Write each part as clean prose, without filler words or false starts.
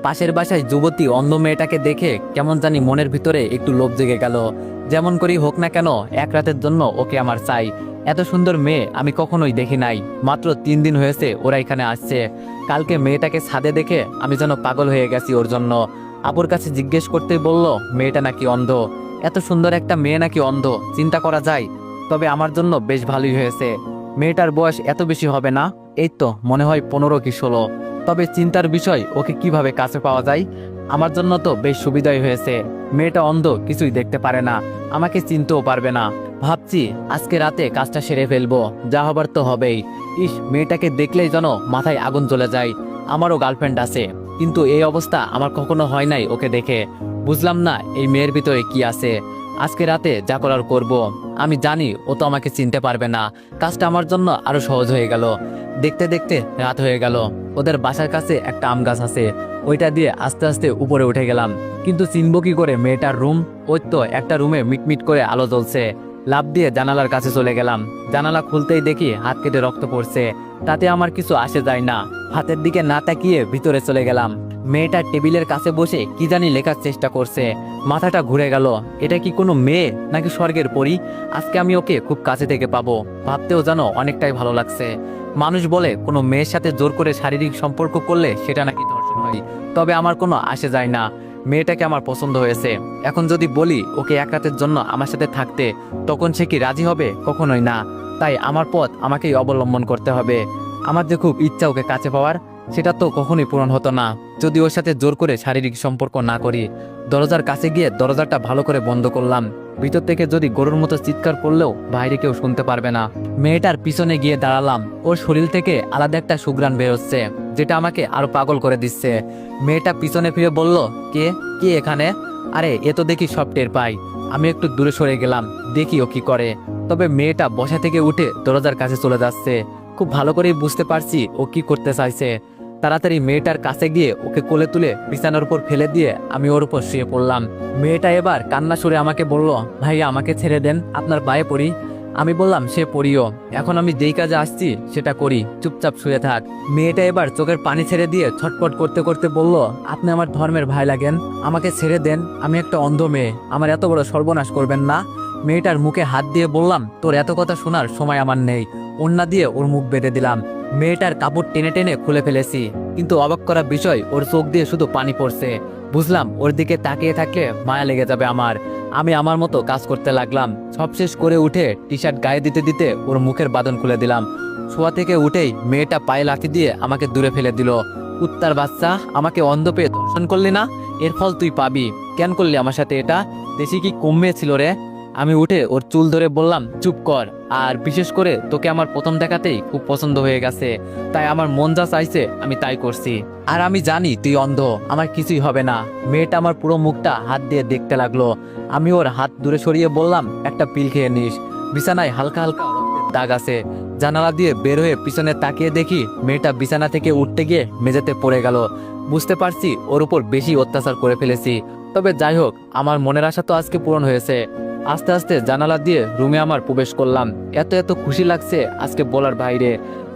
পাশের বাসায় যুবতী অন্ধ মেয়েটাকে দেখে কেমন জানি মনের ভিতরে একটু লোভ জেগে গেল। যেমন করেই হোক না কেন এক রাতের জন্য ওকে আমার চাই। এত সুন্দর মেয়ে আমি কখনোই দেখি নাই। মাত্র 3 দিন হয়েছে ওরা এখানে আসছে। কালকে মেয়েটাকে ছাদে দেখে আমি যেন পাগল হয়ে গেছি ওর জন্য। আপুর কাছে জিজ্ঞেস করতেই বলল মেয়েটা নাকি অন্ধ। এত সুন্দর একটা মেয়ে নাকি অন্ধ, চিন্তা করা যায়। তবে আমার জন্য বেশ ভালোই হয়েছে। মেয়েটার বয়স এত বেশি হবে না, এই তো মনে হয় 15 কি 16। তবে চিন্তার বিষয় ওকে কিভাবে কাছে পাওয়া যায়। আমার জন্য তো বেশ সুবিধাই হয়েছে। মেয়েটা অন্ধ, কিছুই দেখতে পারে না, আমাকে চিনতেও পারবে না। ভাবছি আজকে রাতে কাজটা সেরে ফেলবো, যা হবার তো হবেই। ইস, মেয়েটাকে দেখলেই যেন মাথায় আগুন জ্বলে যায়। আমারও গার্লফ্রেন্ড আছে, কিন্তু এই অবস্থা আমার কখনো হয় নাই ওকে দেখে। বুঝলাম না এই মেয়ের ভিতরে কি আছে। আজকে রাতে যা করার করব। আমি জানি ও তো আমাকে চিনতে পারবে না। কাজটা আমার জন্য আরো সহজ হয়ে গেল। দেখতে দেখতে রাত হয়ে গেল। ওদের বাসার কাছে একটা আম গাছ আছে, ওইটা দিয়ে আস্তে আস্তে উপরে উঠে গেলাম। কিন্তু চিনব কি করে মেয়েটার রুম? ওই তো একটা রুমে মিটমিট করে আলো জ্বলছে। লাফ দিয়ে জানালার কাছে চলে গেলাম। জানালা খুলতেই দেখি হাত কেটে রক্ত পড়ছে। তাতে আমার কিছু আসে যায় না। হাতের দিকে না তাকিয়ে ভিতরে চলে গেলাম। মেয়েটা টেবিলের কাছে বসে কি জানি লেখার চেষ্টা করছে। মাথাটা ঘুরে গেল। এটা কি কোনো মেয়ে নাকি স্বর্গের পরী? আজকে আমি ওকে খুব কাছে থেকে পাবো, ভাবতেও যেন অনেকটাই ভালো লাগছে। মানুষ বলে কোনো মেয়ের সাথে জোর করে শারীরিক সম্পর্ক করলে সেটা নাকি ধর্ষণ হয়। তবে আমার কোনো আসে যায় না। মেয়েটাকে আমার পছন্দ হয়েছে। এখন যদি বলি ওকে এক রাতের জন্য আমার সাথে থাকতে, তখন সে কি রাজি হবে? কখনোই না। তাই আমার পথ আমাকেই অবলম্বন করতে হবে। আমার যে খুব ইচ্ছা ওকে কাছে পাওয়ার, সেটা তো কখনোই পূরণ হতো না যদি ওর সাথে জোর করে শারীরিক সম্পর্ক না করি। দরজার কাছে গিয়ে দরজাটা ভালো করে বন্ধ করলাম। ভিতর থেকে যদি গরুর মতো চিৎকার করলেও বাইরে কেউ শুনতে পারবে না। মেয়েটার পিছনে গিয়ে দাঁড়ালাম। ওর শরীর থেকে আলাদা একটা সুঘ্রাণ বেরোচ্ছে, যেটা আমাকে আরো পাগল করে দিচ্ছে। মেয়েটা পিছনে ফিরে বলল, কে কে এখানে? আরে এ তো দেখি সব টের পাই। আমি একটু দূরে সরে গেলাম, দেখি ও কি করে। তবে মেয়েটা বসা থেকে উঠে দরজার কাছে চলে যাচ্ছে। খুব ভালো করেই বুঝতে পারছি ও কি করতে চাইছে। তাড়াতাড়ি মেয়েটার কাছে গিয়ে ওকে কোলে তুলে বিছানার উপর ফেলে দিয়ে আমি ওর উপর শুয়ে পড়লাম। মেয়েটা এবার কান্না সুরে আমাকে বলল, ভাইয়া আমাকে ছেড়ে দেন, আপনার পায়ে পড়ি। আমি বললাম, সে পড়িও, এখন আমি যেই কাজে আসছি সেটা করি, চুপচাপ শুয়ে থাক। মেয়েটা এবার চোখের পানি ছেড়ে দিয়ে ছটফট করতে করতে বলল, আপনি আমার ধর্মের ভাই লাগেন, আমাকে ছেড়ে দেন, আমি একটা অন্ধ মেয়ে, আমার এত বড় সর্বনাশ করবেন না। মেয়েটার মুখে হাত দিয়ে বললাম, তোর এত কথা শোনার সময় আমার নেই। ওড়না দিয়ে ওর মুখ বেঁধে দিলাম। মেয়েটার কাপড় টেনে টেনে খুলে ফেলেছি, কিন্তু অবাক করা বিষয় ওর চোখ দিয়ে শুধু পানি পড়ছে। বুঝলাম ওর দিকে তাকিয়ে থাকলে মায়া লেগে যাবে আমার। আমি আমার মতো কাজ করতে লাগলাম। সব শেষ করে উঠে টি শার্ট গায়ে দিতে দিতে ওর মুখের বাঁধন খুলে দিলাম। শোয়া থেকে উঠেই মেয়েটা পায়ে লাথি দিয়ে আমাকে দূরে ফেলে দিল। কুত্তার বাচ্চা, আমাকে অন্ধ পেয়ে ধর্ষণ করলি না? এর ফল তুই পাবি। কেন করলি আমার সাথে এটা? দেশি কি কমে ছিল রে? আমি উঠে ওর চুল ধরে বললাম, চুপ কর। আর বিশেষ করে তোকে আমার প্রথম দেখাতেই খুব পছন্দ হয়ে গেছে, তাই আমার মন যা চাইছে আমি তাই করছি। আর আমি জানি তুই অন্ধ, আমার কিছুই হবে না। মেয়েটা আমার পুরো মুখটা হাত দিয়ে দেখতে লাগলো। আমি ওর হাত দূরে সরিয়ে বললাম, একটা পিল খেয়ে নিস। বিছানায় হালকা হালকা রক্তের দাগ আছে। জানালা দিয়ে বের হয়ে পিছনে তাকিয়ে দেখি মেয়েটা বিছানা থেকে উঠতে গিয়ে মেঝেতে পড়ে গেল। বুঝতে পারছি ওর উপর বেশি অত্যাচার করে ফেলেছি। তবে যাই হোক, আমার মনের আশা তো আজকে পূরণ হয়েছে। আস্তে আস্তে জানালা দিয়ে রুমে আমার প্রবেশ করলাম। এত এত খুশি লাগছে আজকে বলার বাইরে।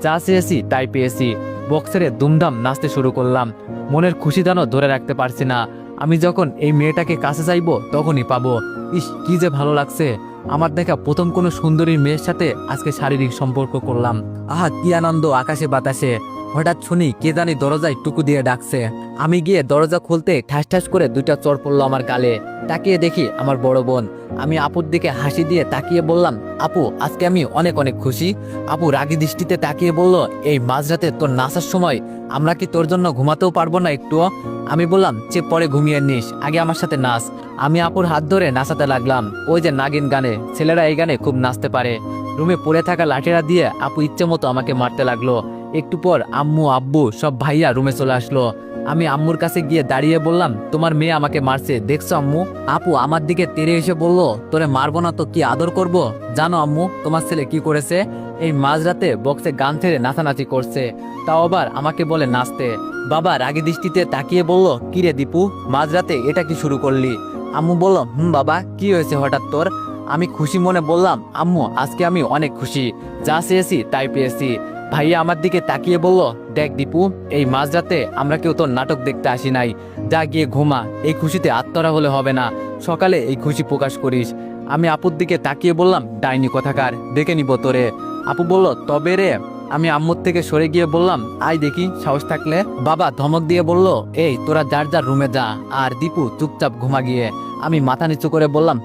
যা চেয়েছি তাই পেয়েছি। বক্সেরে দুমদাম নাচতে শুরু করলাম। মনের খুশি যেন ধরে রাখতে পারছি না। আমি যখন এই মেয়েটাকে কাছে চাইবো তখনই পাবো। ইস, কি যে ভালো লাগছে। আমার দেখা প্রথম কোনো সুন্দরী মেয়ের সাথে আজকে শারীরিক সম্পর্ক করলাম। আহা, কি আনন্দ আকাশে বাতাসে। হঠাৎ শুনি কে জানি দরজায় টুকু দিয়ে ডাকছে। আমি গিয়ে দরজা খুলতে ঠাস ঠাস করে 2টা চড় পড়লো আমার গালে। তাকিয়ে দেখি আমার বড় বোন। আমি আপুর দিকে হাসি দিয়ে তাকিয়ে বললাম, আপু আজকে আমি অনেক অনেক খুশি। আপু রাগী দৃষ্টিতে তাকিয়ে বলল, এই মাঝরাতে তোর নাচার সময় আমরা কি তোর জন্য ঘুমাতেও পারবো না একটুও? আমি বললাম, যে পরে ঘুমিয়ে নিস, আগে আমার সাথে নাচ। আমি আপুর হাত ধরে নাচাতে লাগলাম। ওই যে নাগিন গানে, ছেলেরা এই গানে খুব নাচতে পারে। রুমে পড়ে থাকা লাঠিরা দিয়ে আপু ইচ্ছে মতো আমাকে মারতে লাগলো। একটু পর আম্মু আব্বু সব ভাইয়া রুমে চলে আসলো। আমি আম্মুর কাছে গিয়ে দাঁড়িয়ে বললাম, তোমার মেয়ে আমাকে মারছে, দেখছো আম্মু? আপু আমার দিকে তেড়ে এসে বলল, তোরে মারবো না তো কি আদর করব? জানো আম্মু তোমার ছেলে কি করেছে? এই মাঝরাতে বক্সে গান ছেড়ে নাচানাচি করছে, তাও আবার আমাকে বলে নাচতে। বাবা রাগী দৃষ্টিতে তাকিয়ে বলল, কিরে দীপু, মাঝরাতে এটা কি শুরু করলি? আম্মু বলল, বাবা কি হয়েছে হঠাৎ তোর? আমি খুশি মনে বললাম, আম্মু আজকে আমি অনেক খুশি, যা চেয়েছি তাই পেয়েছি। ভাইয়া আমার দিকে তাকিয়ে বলল, দেখ দীপু, এই মাঝরাতে আমরা কেউ তোর নাটক দেখতে আসি নাই। যা গিয়ে ঘুমা, এই খুশিতে আত্মরা হলে হবে না, সকালে এই খুশি প্রকাশ করিস। আমি আপুর দিকে তাকিয়ে বললাম, ডাইনি কথাকার, দেখে নিব তোরে। আপু বলল, তবে রে। আমি আম্মুর থেকে সরে গিয়ে বললাম, আয় দেখি সাহস থাকলে। বাবা ধমক দিয়ে বলল, এই তোরা যার যার রুমে যা, আর দীপু চুপচাপ ঘুমা গিয়ে। আমি মাথা নিচু করে বললাম,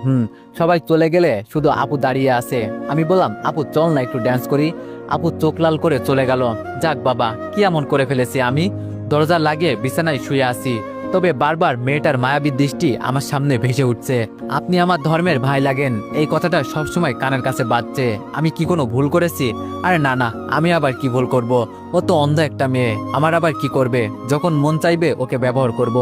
সবাই চলে গেলে শুধু আপু দাঁড়িয়ে আছে। আমি বললাম, আপু চল না একটু ড্যান্স করি। আপু চোখ লাল করে চলে গেল। যাক বাবা, কি এমন করে ফেলেছি আমি? দরজা লাগিয়ে বিছানায় শুয়ে আছি, তবে বারবার মেয়েটার মায়াবী দৃষ্টি আমার সামনে ভেসে উঠছে। আপনি আমার ধর্মের ভাই লাগেন, এই কথাটা সবসময় কানের কাছে বাজছে। আমি কি কোনো ভুল করেছি? আরে না না, আমি আবার কি ভুল করব? ও তো অন্ধ একটা মেয়ে, আমার আবার কি করবে? যখন মন চাইবে ওকে ব্যবহার করব।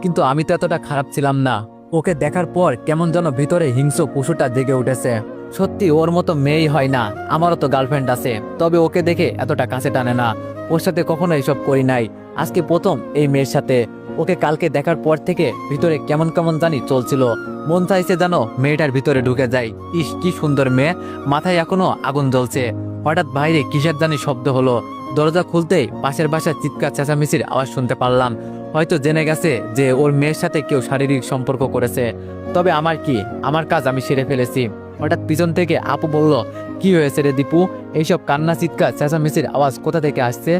কিন্তু আমি তো এতটা খারাপ ছিলাম না। ওকে দেখার পর কেমন যেন ভিতরে হিংস্র পশুটা জেগে উঠেছে। সত্যি ওর মতো মেয়েই হয় না। আমারও তো গার্লফ্রেন্ড আছে, তবে ওকে দেখে এতটা কাছে টানে না। ওর সাথে কখনো এসব করি নাই, আজকে প্রথম এই মেয়ের সাথে। ওকে কালকে দেখার পর থেকে ভিতরে কেমন কেমন জানি চলছিল। মন চাইছে জানো মেয়েটার ভিতরে ঢুকে যাই। ইস কি সুন্দর মেয়ে, মাথায় এখনো আগুন জ্বলছে। হঠাৎ বাইরে কিসের জানি শব্দ হলো। দরজা খুলতেই পাশের বাসার চিৎকার চেঁচামেচির আওয়াজ শুনতে পারলাম। হয়তো জেনে গেছে যে ওর মেয়ের সাথে কেউ শারীরিক সম্পর্ক করেছে। তবে আমার কি, আমার কাজ আমি সেরে ফেলেছি। হঠাৎ পিছন থেকে আপু বলল, কি হয়েছে রে দীপু? এইসব কান্না চিৎকার চেঁচামেচির আওয়াজ কোথা থেকে আসছে?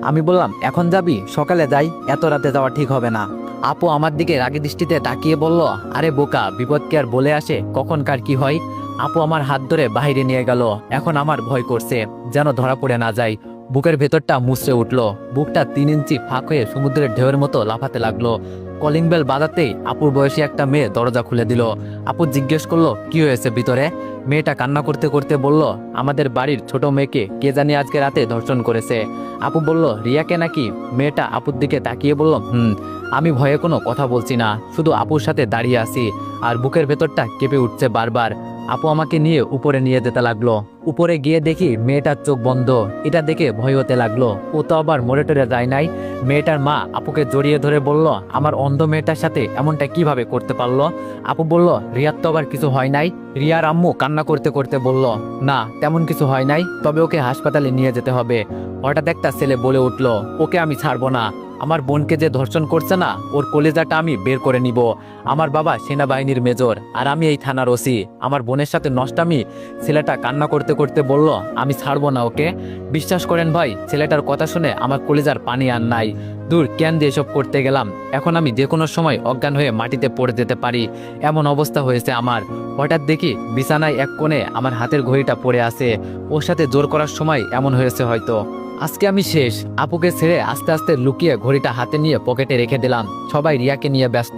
আমি বললাম, এখন যাবি? সকালে যাই, এত রাতে যাওয়া ঠিক হবে না। আপু আমার দিকে রাগী দৃষ্টিতে তাকিয়ে বলল, আরে বোকা, বিপদ কি আর বলে আসে, কখন কার কি হয়? আপু আমার হাত ধরে বাইরে নিয়ে গেল। এখন আমার ভয় করছে, যেন ধরা পড়ে না যায়। বুকের ভেতরটা মুচড়ে উঠল, বুকটা 3 ইঞ্চি ফাঁক হয়ে সমুদ্রের ঢেউয়ের মতো লাফাতে লাগলো। কলিং বেল বাজাতেই আপুর বয়সী একটা মেয়ে দরজা খুলে দিল। আপু জিজ্ঞেস করলো, কি হয়েছে ভিতরে? মেয়েটা কান্না করতে করতে বলল, আমাদের বাড়ির ছোট মেয়েকে কে জানি আজকে রাতে ধর্ষণ করেছে। আপু বলল, রিয়াকে নাকি? মেয়েটা আপুর দিকে তাকিয়ে বলল, আমি ভয়ে কোনো কথা বলছি না, শুধু আপুর সাথে দাঁড়িয়ে আছি, আর বুকের ভেতরটা কেঁপে উঠছে বারবার। আপু আমাকে নিয়ে উপরে নিয়ে যেতে লাগলো। উপরে গিয়ে দেখি মেয়েটার চোখ বন্ধ। এটা দেখে ভয় হতে লাগলো, ও তো আবার মরে টরে যায় নাই। মেয়েটার মা আপুকে জড়িয়ে ধরে বলল, আমার অন্ধ মেয়েটার সাথে এমনটা কিভাবে করতে পারলো? আপু বলল, রিয়ার তো আবার কিছু হয় নাই। রিয়ার আম্মু কান্না করতে করতে বলল, না তেমন কিছু হয় নাই, তবে ওকে হাসপাতালে নিয়ে যেতে হবে। হঠাৎ একটা ছেলে বলে উঠল, ওকে আমি ছাড়বো না। আমার বোনকে যে ধর্ষণ করছে না, ওর কলেজাটা আমি বের করে নিব। আমার বাবা সেনাবাহিনীর মেজর, আর আমি এই থানার ওসি। আমার বোনের সাথে নষ্টামি। ছেলেটা কান্না করতে করতে বলল, আমি ছাড়বো না ওকে। বিশ্বাস করেন ভাই, ছেলেটার কথা শুনে আমার কলেজার পানি আর নাই। দূর, কেন দিয়ে এসব করতে গেলাম? এখন আমি যে কোনো সময় অজ্ঞান হয়ে মাটিতে পড়ে যেতে পারি, এমন অবস্থা হয়েছে আমার। হঠাৎ দেখি বিছানায় এক কোণে আমার হাতের ঘড়িটা পড়ে আছে। ওর সাথে জোর করার সময় এমন হয়েছে হয়তো। আজকে আমি শেষ। আপুকে ছেড়ে আস্তে আস্তে লুকিয়ে ঘড়িটা হাতে নিয়ে পকেটে রেখে দিলাম। সবাই রিয়াকে নিয়ে ব্যস্ত,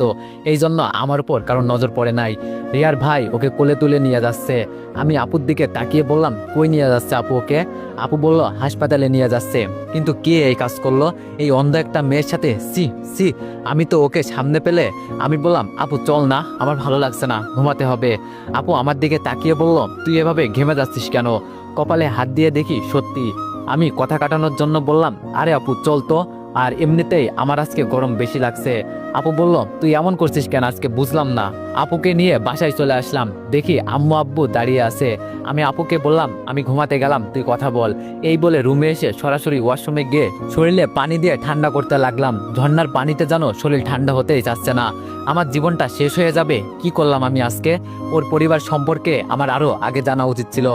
এই জন্য আমার উপর কারণ নজর পড়ে নাই। রিয়ার ভাই ওকে কোলে তুলে নিয়ে যাচ্ছে। আমি আপুর দিকে তাকিয়ে বললাম, কই নিয়ে যাচ্ছে আপু ওকে? আপু বলল, হাসপাতালে নিয়ে যাচ্ছে। কিন্তু কে এই কাজ করলো? এই অন্ধ একটা মেয়ের সাথে? সি সি, আমি তো ওকে সামনে পেলে। আমি বললাম, আপু চল না, আমার ভালো লাগছে না, ঘুমাতে হবে। আপু আমার দিকে তাকিয়ে বলল, তুই এভাবে ঘেমে যাচ্ছিস কেন? কপালে হাত দিয়ে দেখি সত্যি। আমি কথা কাটানোর জন্য বললাম, আরে আপু চল তো, আর এমনিতেই আমার আজকে গরম বেশি লাগছে। আপু বলল, তুই এমন করছিস কেন আজকে, বুঝলাম না। আপুকে নিয়ে বাসায় চলে আসলাম, দেখি আম্মু আব্বু দাঁড়িয়ে আছে। আমি আপুকে বললাম, আমি ঘুমাতে গেলাম, তুই কথা বল। এই বলে রুমে এসে সরাসরি ওয়াশরুমে গিয়ে শরীরে পানি দিয়ে ঠান্ডা করতে লাগলাম। ঝর্ণার পানিতে জানো শরীর ঠান্ডা হতেই চাচ্ছে না। আমার জীবনটা শেষ হয়ে যাবে। কি করলাম আমি আজকে? ওর পরিবার সম্পর্কে আমার আরো আগে জানা উচিত ছিল।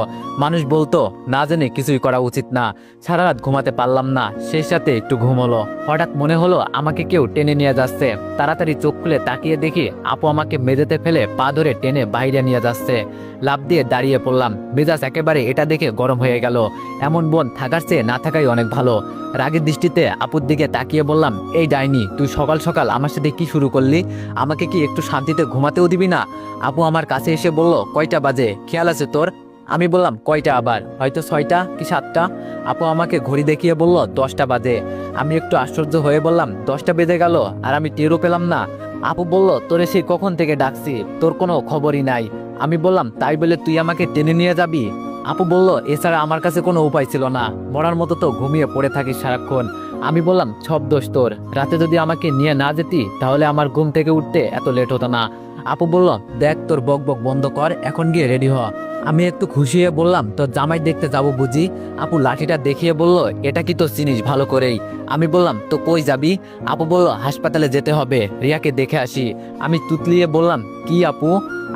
মানুষ বলতো না জেনে কিছুই করা উচিত না। সারা রাত ঘুমাতে পারলাম না, সেই সাথে একটু ঘুম হলো। হঠাৎ মনে হলো আমাকে কেউ টেনে নিয়ে যাচ্ছে। তাড়াতাড়ি চোখ খুলে তাকিয়ে দেখি আপু আমাকে মেঝেতে ফেলে পা ধরে টেনে বাইরে নিয়ে যাচ্ছে। লাফ দিয়ে দাঁড়িয়ে পড়লাম। মেজাজ একেবারে এটা দেখে গরম হয়ে গেল। এমন বোন থাকার চেয়ে না থাকাই অনেক ভালো। রাগের দৃষ্টিতে আপুর দিকে তাকিয়ে বললাম, এই ডাইনি, তুই সকাল সকাল আমার সাথে কি শুরু করলি? আমাকে কি একটু শান্তিতে ঘুমাতেও দিবি না? আপু আমার কাছে এসে বলল, কয়টা বাজে, খেয়াল আছে তোর? আমি বললাম, কয়টা আবার? হয়তো 6টা কি 7টা। আপু আমাকে ঘড়ি দেখিয়ে বলল, 10টা বাজে। আমি একটু আশ্চর্য হয়ে বললাম, 10টা বেজে গেল আর আমি টেরও পেলাম না? আপু বলল, তোরে সেই কখন থেকে ডাকছি, তোর কোনো খবরই নাই। আমি বললাম, তাই বলে তুই আমাকে টেনে নিয়ে যাবি? আপু বলল, এছাড়া আমার কাছে কোনো উপায় ছিল না, মরার মতো তো ঘুমিয়ে পড়ে থাকিস সারাক্ষণ। আমি বললাম, সব দোষ তোর। রাতে যদি আমাকে নিয়ে না যেতি তাহলে আমার ঘুম থেকে উঠতে এত লেট হতো না। আপু বলল, দেখ তোর বক বক বন্ধ কর, এখন গিয়ে রেডি হ। আমি একটু খুশি হয়ে বললাম, তোর জামাই দেখতে যাব বুঝি? আপু লাঠিটা দেখিয়ে বলল, এটা কি তো চিনিস ভালো করেই। আমি বললাম, তো কই যাবি? আপু বলল, হাসপাতালে যেতে হবে, রিয়াকে দেখে আসি। আমি তুতলিয়ে বললাম, কি আপু?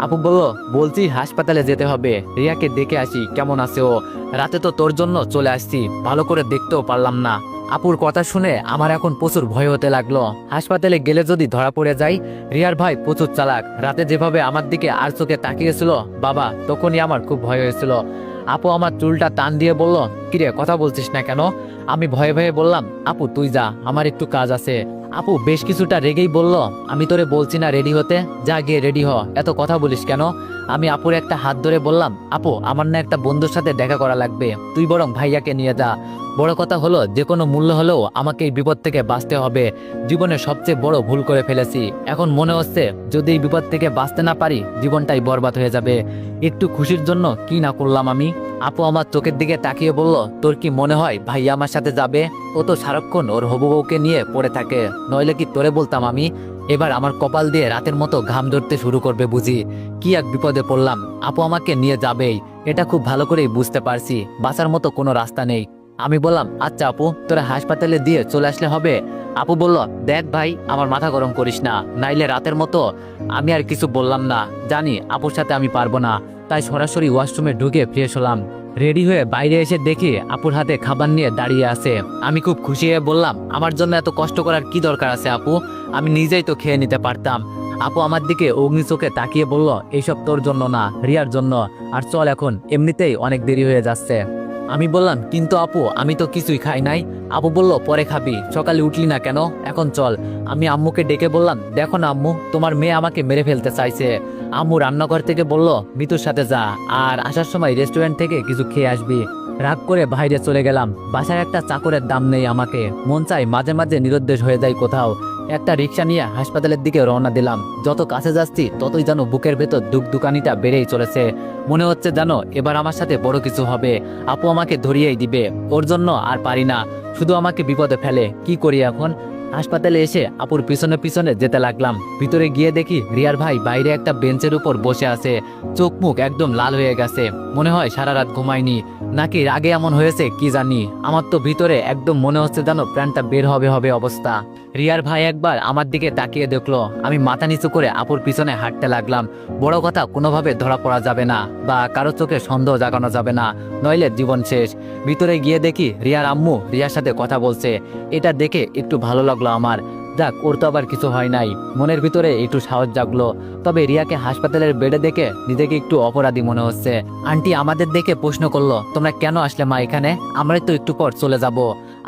আপু বলল, বলছি হাসপাতালে যেতে হবে, রিয়াকে দেখে আসি কেমন আছে ও। রাতে তো তোর জন্য চলে আসছি, ভালো করে দেখতেও পারলাম না। আপুর কথা শুনে আমার এখন প্রচুর ভয় হতে লাগলো। হাসপাতালে গেলে যদি ধরা পড়ে যাই। রিয়ার ভাই প্রচুর চালাক, রাতে যেভাবে আমার দিকে আর চোখে তাকিয়েছিল বাবা, তখনই আমার খুব ভয় হয়েছিল। আপু আমার চুলটা টান দিয়ে বলল, কিরে কথা বলছিস না কেন? আমি ভয়ে ভয়ে বললাম, আপু তুই যা, আমার একটু কাজ আছে। আপু বেশ কিছুটা রেগেই বলল, আমি তোরে বলছি না রেডি হতে, যা গিয়ে রেডি হ, এত কথা বলিস কেন? আমি আপুর একটা হাত ধরে বললাম, আপু আমার না একটা বন্ধুর সাথে দেখা করা লাগবে, তুই বরং ভাইয়াকে নিয়ে যা। বড় কথা হলো যে কোনো মূল্য হলেও আমাকে এই বিপদ থেকে বাঁচতে হবে। জীবনে সবচেয়ে বড় ভুল করে ফেলেছি, এখন মনে হচ্ছে যদি এই বিপদ থেকে বাঁচতে না পারি জীবনটাই বরবাদ হয়ে যাবে। একটু খুশির জন্য কি না করলাম আমি। আপু আমার চোখের দিকে তাকিয়ে বলল, তোর কি মনে হয় ভাইয়া আমার সাথে যাবে? ও তো সারাক্ষণ ওর হবু বউকে নিয়ে পড়ে থাকে, নইলে কি তোরে বলতাম আমি? এবার আমার কপাল দিয়ে রাতের মতো ঘাম ধরতে শুরু করবে বুঝি। কি এক বিপদে পড়লাম, আপু আমাকে নিয়ে যাবেই, এটা খুব ভালো করেই বুঝতে পারছি, বাঁচার মতো কোনো রাস্তা নেই। আমি বললাম, আচ্ছা আপু তোরা হাসপাতালে দিয়ে চলে আসলে হবে। আপু বলল, দেখ ভাই আমার মাথা গরম করিস না, নাইলে রাতের মতো। আমি আর কিছু বললাম না, জানি আপুর সাথে আমি পারবো না, তাই সরাসরি ওয়াশরুমে ঢুকে ফ্রেশ হলাম। রেডি হয়ে বাইরে এসে দেখি আপুর হাতে খাবার নিয়ে দাঁড়িয়ে আছে। আমি খুব খুশি হয়ে বললাম, আমার জন্য এত কষ্ট করার কি দরকার আছে আপু, আমি নিজেই তো খেয়ে নিতে পারতাম। আপু আমার দিকে অগ্নি চোখে তাকিয়ে বলল, এইসব তোর জন্য না, রিয়ার জন্য, আর চল এখন, এমনিতেই অনেক দেরি হয়ে যাচ্ছে। আমি বললাম, কিন্তু আপু আমি তো কিছুই খাই নাই। আপু বলল, পরে খাবি, সকালে উঠলি না কেন, এখন চল। আমি আম্মুকে ডেকে বললাম, দেখো না আম্মু, তোমার মেয়ে আমাকে মেরে ফেলতে চাইছে। আম্মু রান্নাঘর থেকে বলল, মিতুর সাথে যা, আর আসার সময় রেস্টুরেন্ট থেকে কিছু খেয়ে আসবি। রাগ করে বাইরে চলে গেলাম। বাসায় একটা চাকরের দাম নেই আমাকে, মন চাই মাঝে মাঝে নিরুদ্দেশ হয়ে যায় কোথাও। একটা রিক্সা নিয়ে হাসপাতালের দিকে রওনা দিলাম। যত কাছে যাচ্ছি ততই যেন বুকের ভেতর দুকানিটা বেড়েই চলেছে। মনে হচ্ছে জানো এবার আমার সাথে বড় কিছু হবে, আপু আমাকে ধরিয়েই দিবে, ওর জন্য আর পারি না, শুধু আমাকে বিপদে ফেলে, কি করি এখন? হাসপাতালে এসে আপুর পিছনে পিছনে যেতে লাগলাম। ভিতরে গিয়ে দেখি রিয়ার ভাই বাইরে একটা বেঞ্চের উপর বসে আছে, চোখ মুখ একদম লাল হয়ে গেছে, মনে হয় সারা রাত ঘুমায়নি, নাকি রাগে এমন হয়েছে কি জানি। আমার তো ভিতরে একদম মনে হচ্ছে জানো প্রাণটা বের হবে হবে অবস্থা। রিয়ার ভাই একবার আমার দিকে তাকিয়ে দেখলো, আমি মাথা নিচু করে আপুর পিছনে হাঁটতে লাগলাম। বড় কথা কোনোভাবে ধরা পড়া যাবে না, বা কারো চোখে সন্দেহ জাগানো যাবে না, নইলে জীবন শেষ। ভিতরে গিয়ে দেখি রিয়ার আম্মু রিয়ার সাথে কথা বলছে, এটা দেখে একটু ভালো লাগলো আমার। যাক, ওর তো আবার কিছু হয় নাই, মনের ভিতরে একটু সাহস জাগলো। তবে রিয়াকে হাসপাতালের বেডে দেখে নিজেকে একটু অপরাধী মনে হচ্ছে। আন্টি আমাদের দেখে প্রশ্ন করলো, তোমরা কেন আসলে মা এখানে, আমরাই তো একটু পর চলে যাব।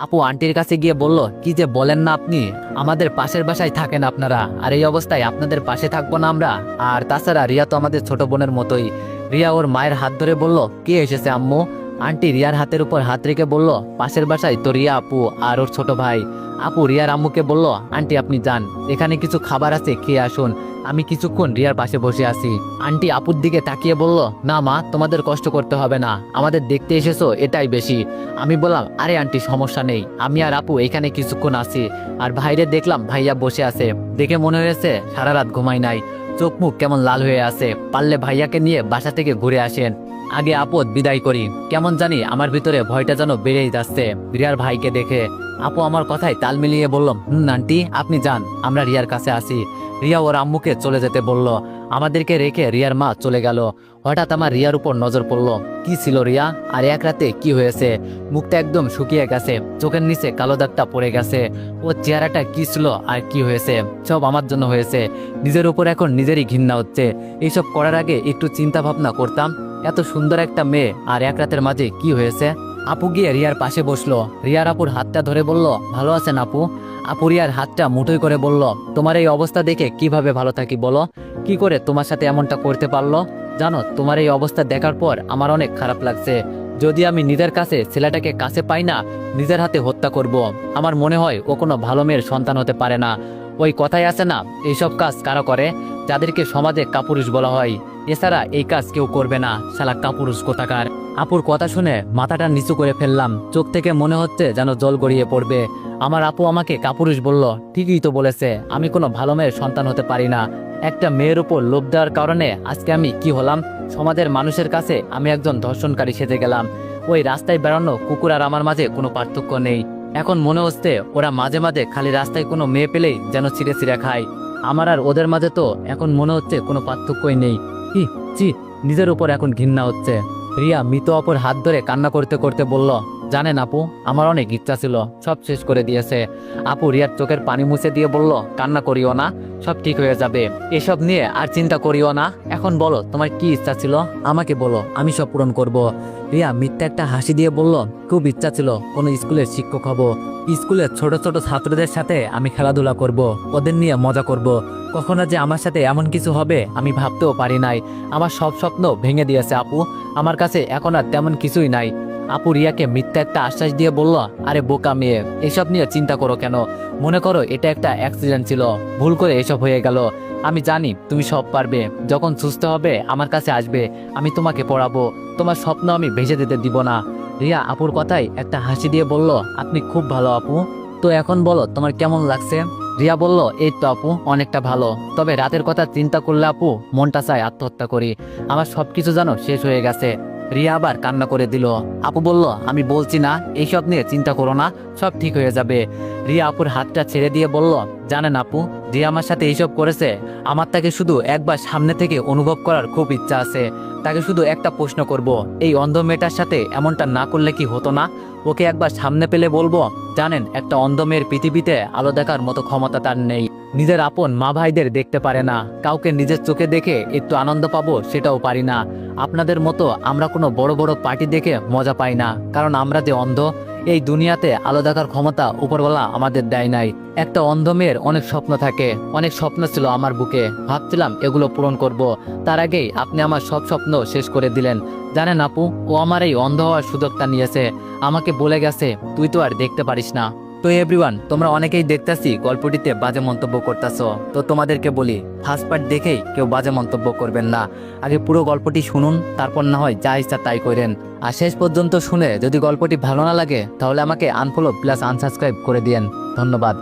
আপু আন্টির কাছে গিয়ে বলল, কি যে বলেন না আপনি, আমাদের পাশের বাসায় থাকেন আপনারা, আর এই অবস্থায় আপনাদের পাশে থাকবো না আমরা? আর তাছাড়া রিয়া তো আমাদের ছোট বোনের মতোই। রিয়া ওর মায়ের হাত ধরে বলল, কে এসেছে আম্মু? আন্টি রিয়ার হাতের উপর হাত রেখে বলল, পাশের বাসায় তো রিয়া আপু আর ওর ছোট ভাই। আপু রিয়ার আম্মুকে বলল, আন্টি আপনি যান, এখানে কিছু খাবার আছে খেয়ে আসুন, আমি কিছুক্ষণ রিয়ার পাশে বসে আছি। আন্টি আপুর দিকে তাকিয়ে বলল, না মা তোমাদের কষ্ট করতে হবে না, আমাদের দেখতে এসেছো এটাই বেশি। আমি বললাম, আরে আন্টি সমস্যা নেই, আমি আর আপু এখানে কিছুক্ষণ আছি। আর বাইরে দেখলাম ভাইয়া বসে আছে, দেখে মনে হয়েছে সারা রাত ঘুমাই নাই, চোখ মুখ কেমন লাল হয়ে আছে, পারলে ভাইয়াকে নিয়ে বাসা থেকে ঘুরে আসেন, আগে আপদ বিদায় করি। কেমন জানি আমার ভিতরে ভয়টা যেন বেড়েই যাচ্ছে রিয়ার ভাইকে দেখে। আপু আমার কথায় তাল মিলিয়ে বললাম, আন্টি আপনি যান, আমরা রিয়ার কাছে আসি। রিয়া ওর আম্মুকে চলে যেতে বলল, আমাদেরকে রেখে রিয়ার মা চলে গেল। হঠাৎ আমার রিয়ার উপর নজর পড়লো। কি ছিল রিয়া, আর এক রাতে কি হয়েছে? মুখটা একদম শুকিয়ে গেছে, চোখের নিচে কালো দাগটা পড়ে গেছে। ও চেহারাটা কি ছিল আর কি হয়েছে, সব আমার জন্য হয়েছে। নিজের উপর এখন নিজেরই ঘৃণা হচ্ছে। এইসব করার আগে একটু চিন্তা ভাবনা করতাম, এত সুন্দর একটা মেয়ে আর এক রাতের মাঝে কি হয়েছে। আপু গিয়ে রিয়ার পাশে বসলো, রিয়ার আপুর হাতটা ধরে বলল, ভালো আছেন আপু? আপু রিয়ার হাতটা মুঠোই করে বলল, তোমার এই অবস্থা দেখে কিভাবে ভালো থাকি বলো, কি করে তোমার সাথে এমনটা করতে পারলো? জানো তোমার এই অবস্থা দেখার পর আমার অনেক খারাপ লাগছে। যদি আমি নিজের কাছে ছেলেটাকে কাছে পাই না, নিজের হাতে হত্যা করব। আমার মনে হয় ও কোনো ভালো মেয়ের সন্তান হতে পারে না। ওই কথাই আছে না, এইসব কাজ কারা করে, যাদেরকে সমাজে কাপুরুষ বলা হয়, এছাড়া এই কাজ কেউ করবে না, শালা কাপুরুষ কোথাকার। আপুর কথা শুনে মাথাটা নিচু করে ফেললাম, চোখ থেকে মনে হচ্ছে যেন জল গড়িয়ে পড়বে। আমার আপু আমাকে কাপুরুষ বলল। ঠিকই তো বলেছে, আমি কোনো ভালো মেয়ের সন্তান হতে পারি না। একটা মেয়ের উপর লোভ দেওয়ার কারণে আজকে আমি কি হলাম? সমাজের মানুষের কাছে আমি একজন ধর্ষণকারী সেজে গেলাম। ওই রাস্তায় বেড়ানো কুকুর আর আমার মাঝে কোনো পার্থক্য নেই। এখন মনে হচ্ছে ওরা মাঝে মাঝে খালি রাস্তায় কোনো মেয়ে পেলেই যেন ছিঁড়ে ছিঁড়ে খায়। আমার আর ওদের মাঝে তো এখন মনে হচ্ছে কোনো পার্থক্যই নেই। কি চি, নিজের উপর এখন ঘৃণা হচ্ছে। রিয়া মৃত অপর হাত ধরে কান্না করতে করতে বলল, জানেন আপু, আমার অনেক ইচ্ছা ছিল, সব শেষ করে দিয়েছে। আপু রিয়ার চোখের পানি মুছে দিয়ে বলল, কান্না করিও না, সব ঠিক হয়ে যাবে। এসব নিয়ে আর চিন্তা করিও না। এখন বলো তোমার কি ইচ্ছা ছিল, আমাকে বলো, আমি সব পূরণ করব। রিয়া মিথ্যা একটা হাসি দিয়ে বলল, খুব ইচ্ছা ছিল কোনো স্কুলের শিক্ষক হব। স্কুলের ছোট ছোট ছাত্রদের সাথে আমি খেলাধুলা করব, ওদের নিয়ে মজা করব। কখনো যে আমার সাথে এমন কিছু হবে আমি ভাবতেও পারি নাই। আমার সব স্বপ্ন ভেঙে দিয়েছে আপু, আমার কাছে এখন আর তেমন কিছুই নাই। আপু রিয়াকে মিথ্যা একটা আশ্বাস দিয়ে বলল, আরে বোকা মেয়ে, এসব নিয়ে চিন্তা করো কেন? মনে করো এটা একটা অ্যাক্সিডেন্ট ছিল, ভুল করে এসব হয়ে গেল। আমি জানি তুমি সব পারবে। যখন সুস্থ হবে আমার কাছে আসবে, আমি তোমাকে পড়াবো। তোমার স্বপ্ন আমি ভেসে দিতে দিব না। রিয়া আপুর কথায় একটা হাসি দিয়ে বলল, আপনি খুব ভালো আপু। তো এখন বলো তোমার কেমন লাগছে? রিয়া বলল, এই তো আপু, অনেকটা ভালো। তবে রাতের কথা চিন্তা করলে আপু মনটা চায় আত্মহত্যা করি। আমার সবকিছু জানো শেষ হয়ে গেছে। রিয়া আবার কান্না করে দিল। আপু বলল, আমি বলছি না এইসব নিয়ে চিন্তা করো না, সব ঠিক হয়ে যাবে। রিয়া আপুর হাতটা ছেড়ে দিয়ে বলল, জানেন আপু, যে আমার সাথে এইসব করেছে, আমার তাকে শুধু একবার সামনে থেকে অনুভব করার খুব ইচ্ছা আছে। তাকে শুধু একটা প্রশ্ন করব, এই অন্ধ মেয়েটার সাথে এমনটা না করলে কি হতো না? ওকে একবার সামনে পেলে বলবো, জানেন, একটা অন্ধ মেয়ের পৃথিবীতে আলো দেখার মতো ক্ষমতা তার নেই। নিজের আপন মা ভাইদের দেখতে পারে না, কাউকে নিজের চোখে দেখে একটু আনন্দ পাবো সেটাও পারি না। আপনাদের মতো আমরা কোনো বড় বড় পার্টি দেখে মজা পাই না, কারণ আমরা যে অন্ধ। এই দুনিয়াতে আলো দেখার ক্ষমতা উপরওয়ালা আমাদের দেয় নাই। একটা অন্ধ মেয়ের অনেক স্বপ্ন থাকে, অনেক স্বপ্ন ছিল আমার বুকে, ভাবছিলাম এগুলো পূরণ করব। তার আগেই আপনি আমার সব স্বপ্ন শেষ করে দিলেন। জানেন আপু, ও আমার এই অন্ধ হওয়ার সুযোগটা নিয়েছে। আমাকে বলে গেছে, তুই তো আর দেখতে পারিস না। তো এভরিওয়ান, তোমরা অনেকেই দেখতেছি গল্পটিতে বাজে মন্তব্য করতেছো। তো তোমাদেরকে বলি, ফার্স্ট পার্ট দেখেই কেউ বাজে মন্তব্য করবেন না। আগে পুরো গল্পটি শুনুন, তারপর না হয় যা ইচ্ছা তাই করেন। আর শেষ পর্যন্ত শুনে যদি গল্পটি ভালো না লাগে তাহলে আমাকে আনফলো প্লাস আনসাবস্ক্রাইব করে দিয়েন। ধন্যবাদ।